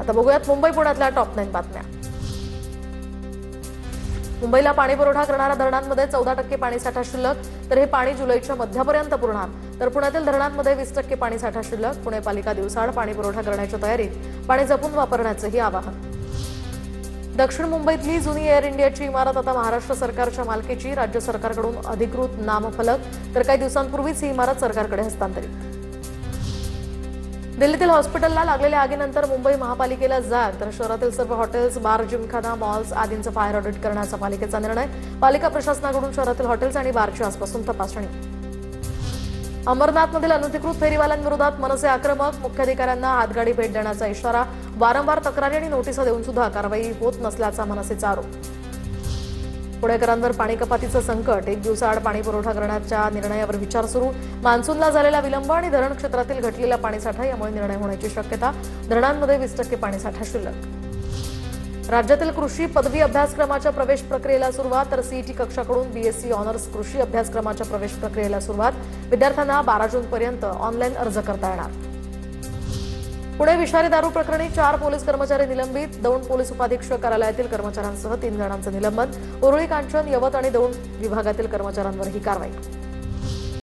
आता बघूयात मुंबई पुण्यातल्या टॉप 9 बातम्या। मुंबईला पाणी पुरवठा करणाऱ्या धरणांमध्ये 14% पाणीसाठा शिल्लक, तर हे पाणी जुलैच्या मध्यापर्यंत पुरणार। तर पुण्यातील धरणांमध्ये 20% पाणीसाठा शिल्लक। पुणे पालिका दिवसाआड पाणी पुरवठा करण्याच्या तयारीत, पाणी जपून वापरण्याचंही आवाहन। दक्षिण मुंबईतली जुनी एअर इंडियाची इमारत आता महाराष्ट्र सरकारच्या मालकीची। राज्य सरकारकडून अधिकृत नामफलक, तर काही दिवसांपूर्वीच ही इमारत सरकारकडे हस्तांतरित। दिल्लीतील हॉस्पिटलला लागलेल्या आगीनंतर मुंबई महापालिकेला जाग, तर शहरातील सर्व हॉटेल्स, बार, जिमखाना, मॉल्स आदींचं फायर ऑडिट करण्याचा पालिकेचा निर्णय। पालिका प्रशासनाकडून शहरातील हॉटेल्स आणि बारची आजपासून तपासणी। अमरनाथमधील अनधिकृत फेरीवाल्यांविरोधात मनसे आक्रमक, मुख्याधिकाऱ्यांना हातगाडी भेट देण्याचा इशारा। वारंवार तक्रारी आणि नोटिसा देऊन सुद्धा कारवाई होत नसल्याचा मनसेचा आरोप। पुणेकरांवर पाणी कपातीचं संकट, 1 दिवसाआड पाणी पुरवठा करण्याच्या निर्णयावर विचार सुरू। मान्सूनला झालेला विलंब आणि धरण क्षेत्रातील घटलेला पाणीसाठा यामुळे निर्णय होण्याची शक्यता। धरणांमध्ये 20% पाणीसाठा शिल्लक। राज्यातील कृषी पदवी अभ्यासक्रमाच्या प्रवेश प्रक्रियेला सुरुवात, तर सीईटी कक्षाकडून बीएससी ऑनर्स कृषी अभ्यासक्रमाच्या प्रवेश प्रक्रियेला सुरुवात। विद्यार्थ्यांना 12 जूनपर्यंत ऑनलाईन अर्ज करता येणार। पुणे विषारी दारू प्रकरणी 4 पोलीस कर्मचारी निलंबित। दौंड पोलीस उपाधीक्षक कार्यालयातील कर्मचाऱ्यांसह 3 जणांचं निलंबन। उरुळी, कांचन, यवत आणि दौंड विभागातील कर्मचाऱ्यांवर ही कारवाई।